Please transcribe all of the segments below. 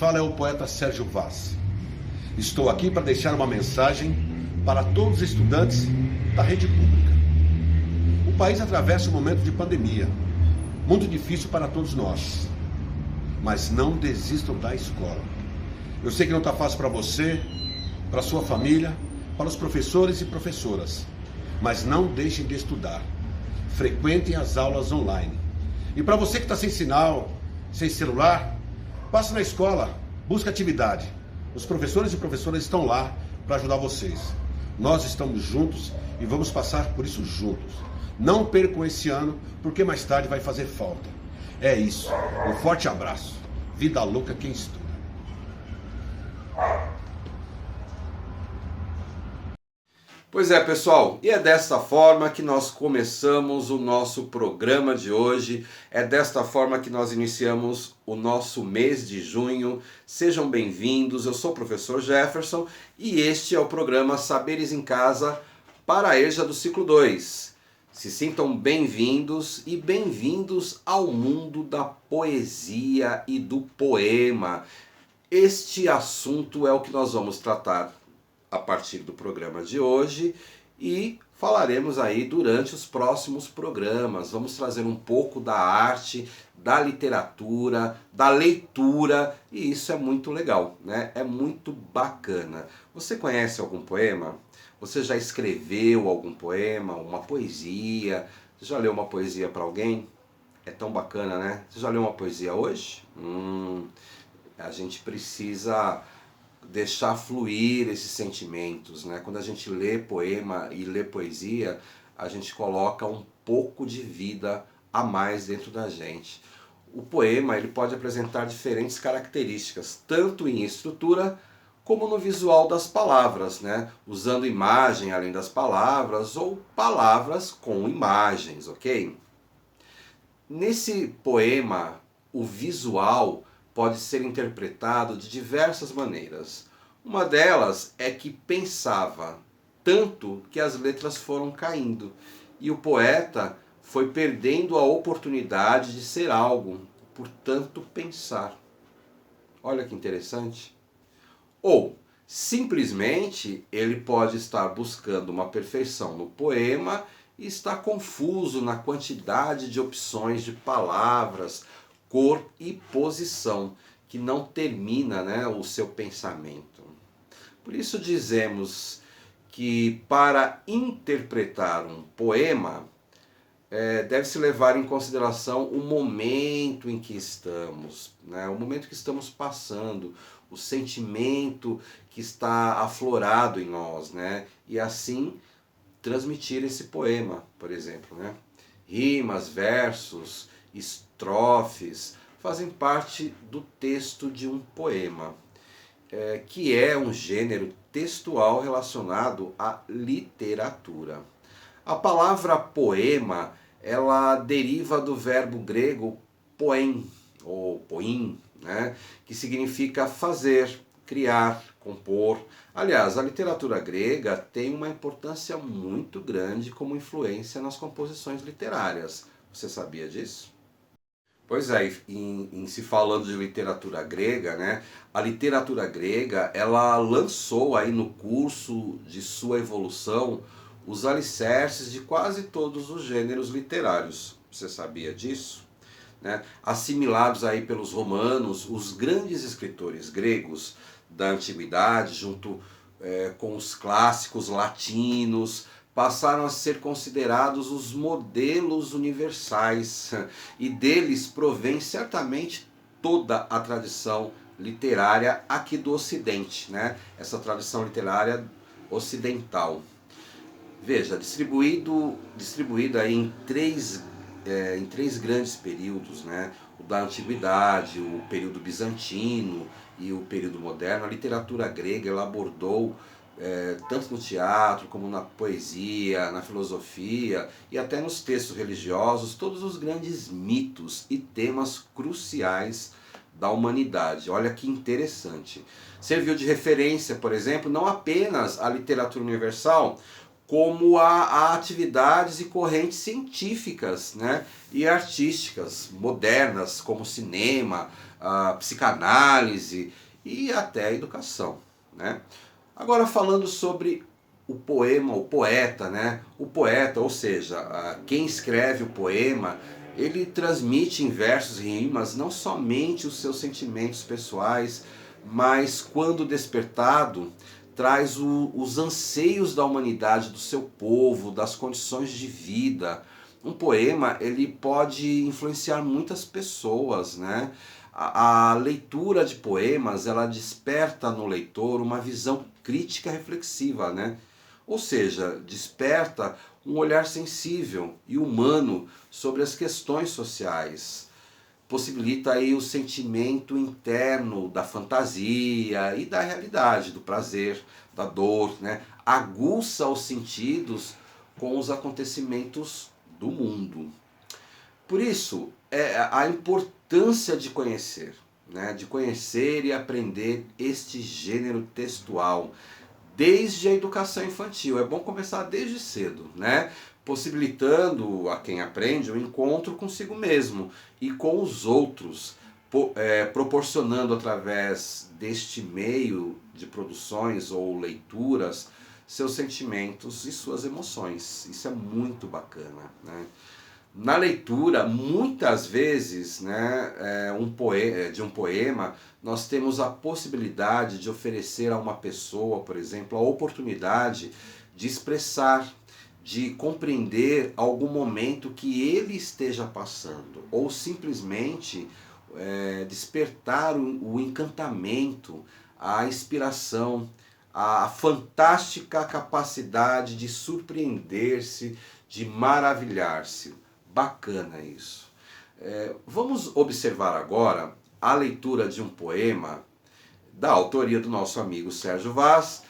fala é o poeta Sérgio Vaz. Estou aqui para deixar uma mensagem para todos os estudantes da rede pública. O país atravessa um momento de pandemia, muito difícil para todos nós. Mas não desistam da escola. Eu sei que não está fácil para você, para sua família, para os professores e professoras. Mas não deixem de estudar. Frequentem as aulas online. E para você que está sem sinal, sem celular, passe na escola, busque atividade. Os professores e professoras estão lá para ajudar vocês. Nós estamos juntos e vamos passar por isso juntos. Não percam esse ano, porque mais tarde vai fazer falta. É isso. Um forte abraço. Vida louca quem estuda. Pois é, pessoal, e é desta forma que nós começamos o nosso programa de hoje, é desta forma que nós iniciamos o nosso mês de junho. Sejam bem-vindos, eu sou o professor Jefferson e este é o programa Saberes em Casa para a EJA do ciclo 2. Se sintam bem-vindos e bem-vindos ao mundo da poesia e do poema. Este assunto é o que nós vamos tratar a partir do programa de hoje e falaremos aí durante os próximos programas. Vamos trazer um pouco da arte, da literatura, da leitura, e isso é muito legal, né? É muito bacana. Você conhece algum poema? Você já escreveu algum poema, uma poesia? Você já leu uma poesia para alguém? É tão bacana, né? Você já leu uma poesia hoje? A gente precisa deixar fluir esses sentimentos, né? Quando a gente lê poema e lê poesia, a gente coloca um pouco de vida a mais dentro da gente. O poema ele pode apresentar diferentes características, tanto em estrutura como no visual das palavras, né? Usando imagem além das palavras ou palavras com imagens, ok? Nesse poema, o visual pode ser interpretado de diversas maneiras. Uma delas é que pensava tanto que as letras foram caindo e o poeta foi perdendo a oportunidade de ser algo por tanto pensar. Olha que interessante. Ou, simplesmente, ele pode estar buscando uma perfeição no poema e está confuso na quantidade de opções de palavras, cor e posição, que não termina, né, o seu pensamento. Por isso dizemos que para interpretar um poema, deve-se levar em consideração o momento em que estamos, né, o momento que estamos passando, o sentimento que está aflorado em nós, né, e assim transmitir esse poema, por exemplo, né. Rimas, versos, estrofes fazem parte do texto de um poema, que é um gênero textual relacionado à literatura. A palavra poema, ela deriva do verbo grego poem, ou poim, né, que significa fazer, criar, compor. Aliás, a literatura grega tem uma importância muito grande como influência nas composições literárias. Você sabia disso? Pois é, em se falando de literatura grega, né, a literatura grega ela lançou aí no curso de sua evolução os alicerces de quase todos os gêneros literários. Você sabia disso? Né? Assimilados aí pelos romanos, os grandes escritores gregos da antiguidade, junto com os clássicos latinos, passaram a ser considerados os modelos universais e deles provém certamente toda a tradição literária aqui do Ocidente, né? Essa tradição literária ocidental. Veja, distribuída aí em três grandes períodos, né? O da antiguidade, o período bizantino e o período moderno. A literatura grega ela abordou tanto no teatro como na poesia, na filosofia e até nos textos religiosos, todos os grandes mitos e temas cruciais da humanidade. Olha que interessante. Serviu de referência, por exemplo, não apenas à literatura universal, como a atividades e correntes científicas, né, e artísticas modernas, como cinema, a psicanálise e até a educação, né? Agora falando sobre o poema, o poeta, né? O poeta, ou seja, quem escreve o poema, ele transmite em versos e rimas não somente os seus sentimentos pessoais, mas quando despertado, traz os anseios da humanidade, do seu povo, das condições de vida. Um poema, ele pode influenciar muitas pessoas, né? A leitura de poemas, ela desperta no leitor uma visão crítica reflexiva, né? Ou seja, desperta um olhar sensível e humano sobre as questões sociais. Possibilita aí o sentimento interno da fantasia e da realidade, do prazer, da dor, né? Aguça os sentidos com os acontecimentos do mundo. Por isso, a importância de conhecer, né? De conhecer e aprender este gênero textual, desde a educação infantil. É bom começar desde cedo, né? Possibilitando a quem aprende o encontro consigo mesmo e com os outros, proporcionando através deste meio de produções ou leituras seus sentimentos e suas emoções. Isso é muito bacana, né? Na leitura, muitas vezes, né, de um poema, nós temos a possibilidade de oferecer a uma pessoa, por exemplo, a oportunidade de expressar, de compreender algum momento que ele esteja passando, ou simplesmente despertar o encantamento, a inspiração, a fantástica capacidade de surpreender-se, de maravilhar-se. Bacana isso. Vamos observar agora a leitura de um poema da autoria do nosso amigo Sérgio Vaz,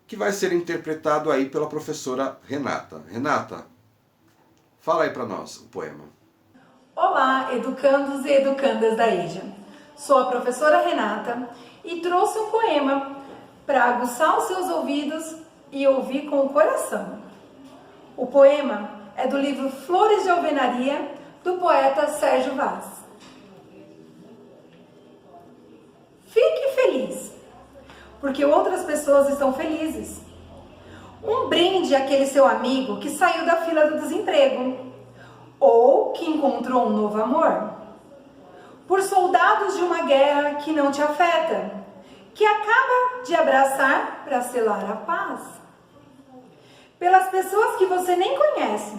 que vai ser interpretado aí pela professora Renata. Renata, fala aí para nós o poema. Olá, educandos e educandas da EJA. Sou a professora Renata e trouxe um poema para aguçar os seus ouvidos e ouvir com o coração. O poema é do livro Flores de Alvenaria, do poeta Sérgio Vaz. Fique feliz, porque outras pessoas estão felizes. Um brinde àquele seu amigo que saiu da fila do desemprego, ou que encontrou um novo amor. Por soldados de uma guerra que não te afeta, que acaba de abraçar para selar a paz. Pelas pessoas que você nem conhece,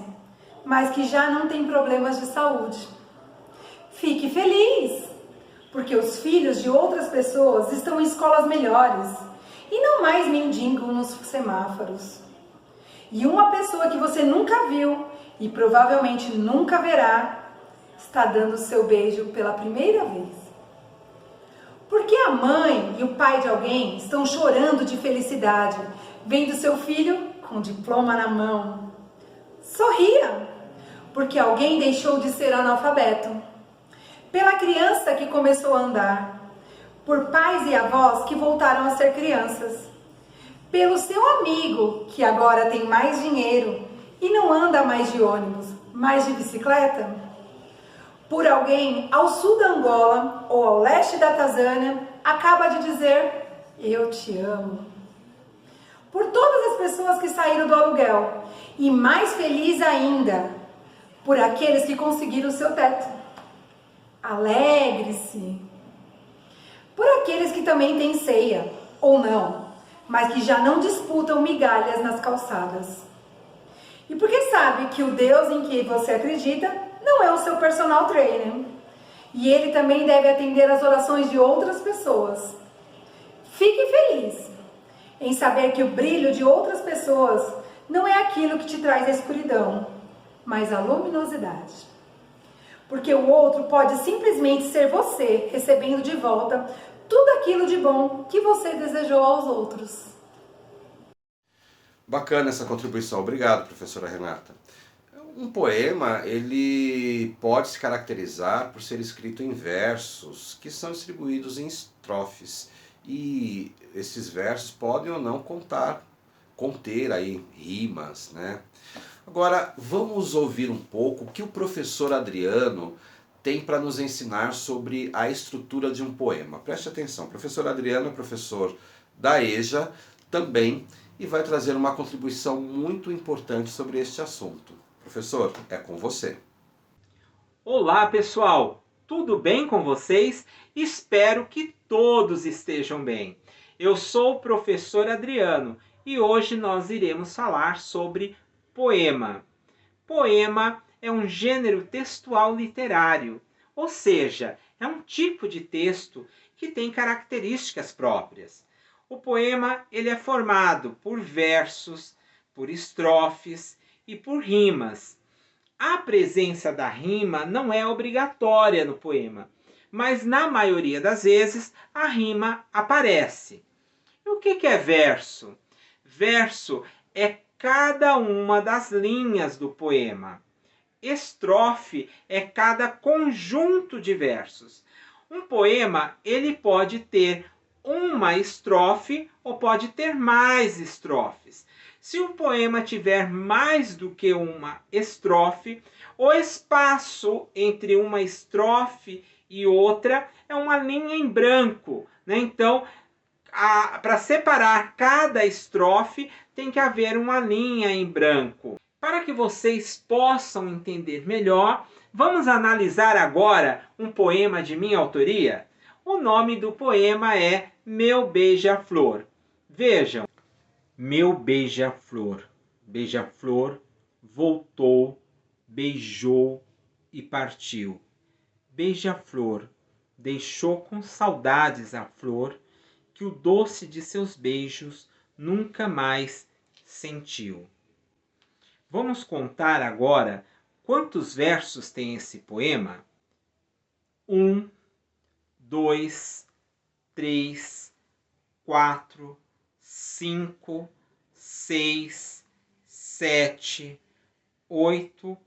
mas que já não têm problemas de saúde. Fique feliz, porque os filhos de outras pessoas estão em escolas melhores e não mais mendigo nos semáforos. E uma pessoa que você nunca viu e provavelmente nunca verá, está dando seu beijo pela primeira vez. Porque a mãe e o pai de alguém estão chorando de felicidade, vendo seu filho com diploma na mão. Sorria, porque alguém deixou de ser analfabeto. Pela criança que começou a andar. Por pais e avós que voltaram a ser crianças. Pelo seu amigo que agora tem mais dinheiro e não anda mais de ônibus, mas de bicicleta. Por alguém ao sul da Angola ou ao leste da Tanzânia acaba de dizer: eu te amo. Por todas as pessoas que saíram do aluguel e mais feliz ainda, por aqueles que conseguiram o seu teto. Alegre-se. Por aqueles que também têm ceia, ou não, mas que já não disputam migalhas nas calçadas. E porque sabe que o Deus em que você acredita não é o seu personal trainer. E ele também deve atender às orações de outras pessoas. Fique feliz em saber que o brilho de outras pessoas não é aquilo que te traz a escuridão, mas a luminosidade. Porque o outro pode simplesmente ser você, recebendo de volta tudo aquilo de bom que você desejou aos outros. Bacana essa contribuição. Obrigado, professora Renata. Um poema, ele pode se caracterizar por ser escrito em versos que são distribuídos em estrofes. E esses versos podem ou não conter aí rimas, né? Agora, vamos ouvir um pouco o que o professor Adriano tem para nos ensinar sobre a estrutura de um poema? Preste atenção, professor Adriano é professor da EJA também e vai trazer uma contribuição muito importante sobre este assunto. Professor, é com você. Olá, pessoal! Tudo bem com vocês? Espero que todos estejam bem. Eu sou o professor Adriano e hoje nós iremos falar sobre poema. Poema é um gênero textual literário, ou seja, é um tipo de texto que tem características próprias. O poema ele é formado por versos, por estrofes e por rimas. A presença da rima não é obrigatória no poema, mas na maioria das vezes a rima aparece. E o que é verso? Verso é cada uma das linhas do poema. Estrofe é cada conjunto de versos. Um poema ele pode ter uma estrofe ou pode ter mais estrofes. Se um poema tiver mais do que uma estrofe, o espaço entre uma estrofe e outra é uma linha em branco, né? Então, para separar cada estrofe, tem que haver uma linha em branco. Para que vocês possam entender melhor, vamos analisar agora um poema de minha autoria? O nome do poema é Meu Beija-Flor. Vejam. Meu beija-flor, beija-flor, voltou, beijou e partiu. Beija-flor, deixou com saudades a flor, que o doce de seus beijos nunca mais sentiu. Vamos contar agora quantos versos tem esse poema? 1, 2, 3, 4, 5, 6, 7, 8,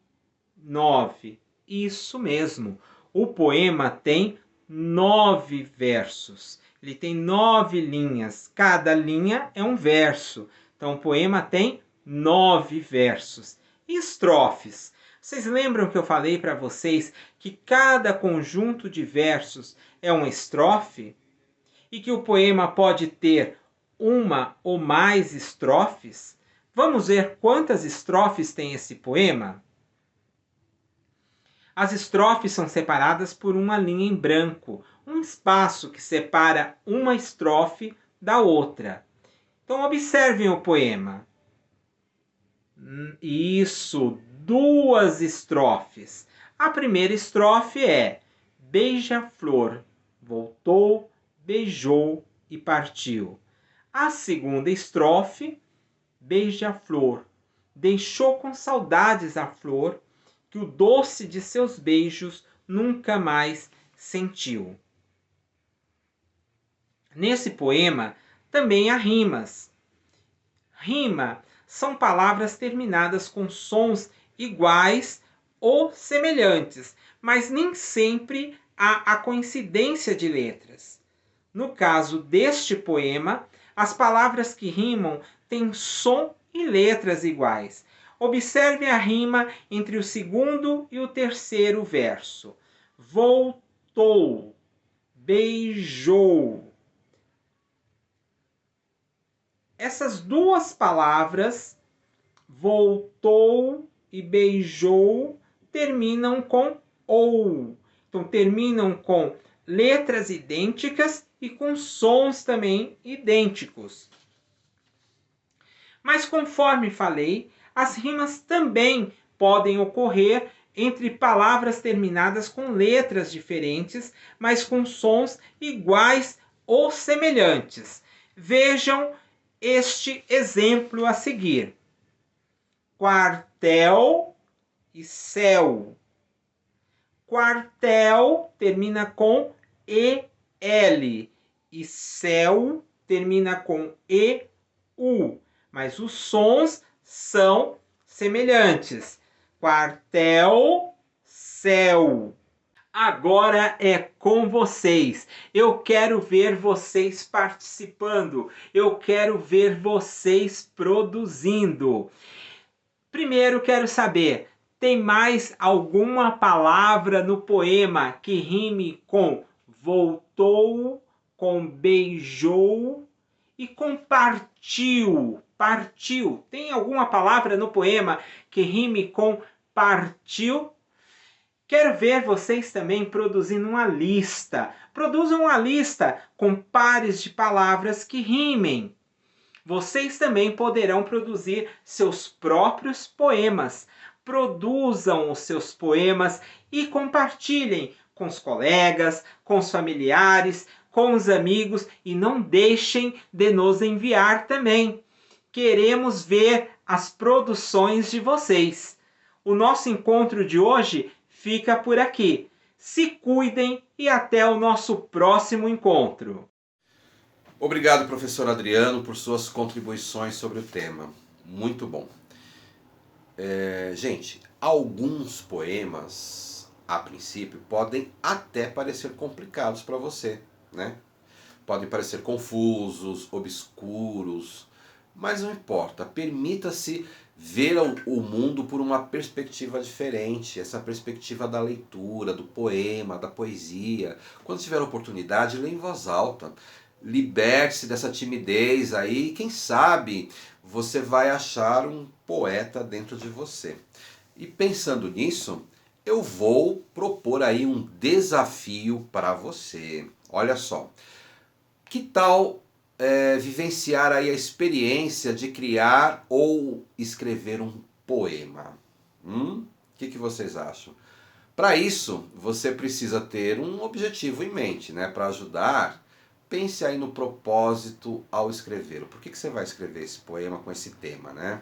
9. Isso mesmo. O poema tem 9 versos. Ele tem 9 linhas. Cada linha é um verso. Então o poema tem 9 versos. E estrofes? Vocês lembram que eu falei para vocês que cada conjunto de versos é uma estrofe? E que o poema pode ter uma ou mais estrofes? Vamos ver quantas estrofes tem esse poema? As estrofes são separadas por uma linha em branco, um espaço que separa uma estrofe da outra. Então observem o poema. Isso, 2 estrofes. A primeira estrofe é Beija-flor, voltou, beijou e partiu. A segunda estrofe, Beija-flor, deixou com saudades a flor, que o doce de seus beijos nunca mais sentiu. Nesse poema também há rimas. Rima são palavras terminadas com sons iguais ou semelhantes, mas nem sempre há a coincidência de letras. No caso deste poema, as palavras que rimam têm som e letras iguais. Observe a rima entre o segundo e o terceiro verso. Voltou, beijou. Essas duas palavras, voltou e beijou, terminam com ou. Então, terminam com letras idênticas e com sons também idênticos. Mas conforme falei, as rimas também podem ocorrer entre palavras terminadas com letras diferentes, mas com sons iguais ou semelhantes. Vejam este exemplo a seguir. Quartel e céu. Quartel termina com EL e céu termina com EU, mas os sons são semelhantes. Quartel, céu. Agora é com vocês. Eu quero ver vocês participando. Eu quero ver vocês produzindo. Primeiro quero saber, Tem mais alguma palavra no poema que rime com voltou, com beijou e com partiu? Partiu. Tem alguma palavra no poema que rime com partiu? Quero ver vocês também produzindo uma lista. Produzam uma lista com pares de palavras que rimem. Vocês também poderão produzir seus próprios poemas. Produzam os seus poemas e compartilhem com os colegas, com os familiares, com os amigos e não deixem de nos enviar também. Queremos ver as produções de vocês. O nosso encontro de hoje fica por aqui. Se cuidem e até o nosso próximo encontro. Obrigado, professor Adriano, por suas contribuições sobre o tema. Muito bom. Gente, alguns poemas, a princípio, podem até parecer complicados para você, né? Podem parecer confusos, obscuros, mas não importa. Permita-se ver o mundo por uma perspectiva diferente, essa perspectiva da leitura, do poema, da poesia. Quando tiver oportunidade, leia em voz alta. Liberte-se dessa timidez aí, quem sabe você vai achar um poeta dentro de você. E pensando nisso, eu vou propor aí um desafio para você. Olha só, que tal vivenciar aí a experiência de criar ou escrever um poema? Que vocês acham? Para isso, você precisa ter um objetivo em mente, né? Para ajudar, pense aí no propósito ao escrever. Por que você vai escrever esse poema com esse tema, né?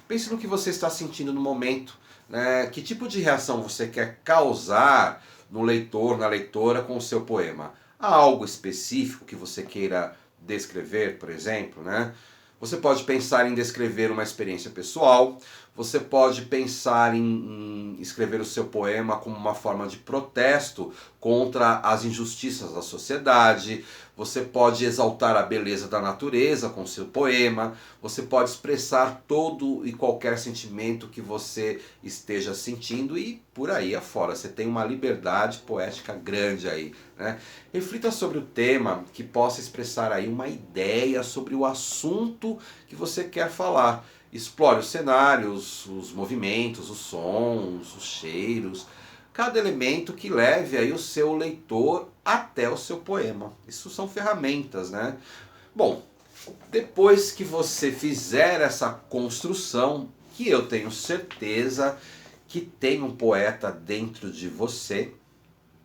Pense no que você está sentindo no momento, né? Que tipo de reação você quer causar no leitor, na leitora com o seu poema? Há algo específico que você queira descrever, por exemplo, né? Você pode pensar em descrever uma experiência pessoal, você pode pensar em escrever o seu poema como uma forma de protesto contra as injustiças da sociedade, você pode exaltar a beleza da natureza com o seu poema, você pode expressar todo e qualquer sentimento que você esteja sentindo e por aí afora. Você tem uma liberdade poética grande aí, né? Reflita sobre o tema que possa expressar aí uma ideia sobre o assunto que você quer falar. Explore os cenários, os movimentos, os sons, os cheiros, cada elemento que leve aí o seu leitor até o seu poema. Isso são ferramentas, né? Bom, depois que você fizer essa construção, que eu tenho certeza que tem um poeta dentro de você,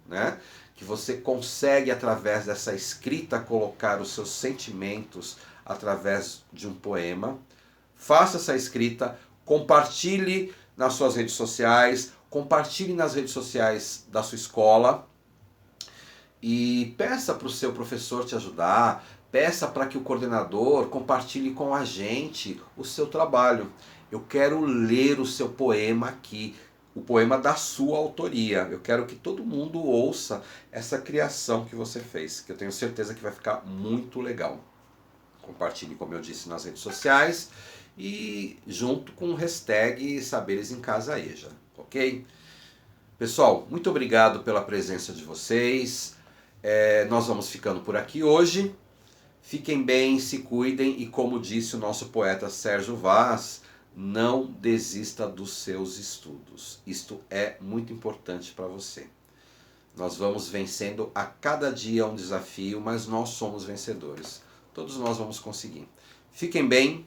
né? Que você consegue através dessa escrita colocar os seus sentimentos através de um poema. Faça essa escrita, compartilhe nas suas redes sociais, compartilhe nas redes sociais da sua escola e peça para o seu professor te ajudar, peça para que o coordenador compartilhe com a gente o seu trabalho. Eu quero ler o seu poema aqui, o poema da sua autoria. Eu quero que todo mundo ouça essa criação que você fez, que eu tenho certeza que vai ficar muito legal. Compartilhe, como eu disse, nas redes sociais e junto com o hashtag Saberes em Casa EJA, ok? Pessoal, muito obrigado pela presença de vocês. Nós vamos ficando por aqui hoje. Fiquem bem, se cuidem e, como disse o nosso poeta Sérgio Vaz, não desista dos seus estudos. Isto é muito importante para você. Nós vamos vencendo a cada dia um desafio, mas nós somos vencedores. Todos nós vamos conseguir. Fiquem bem.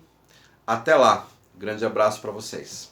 Até lá. Grande abraço para vocês.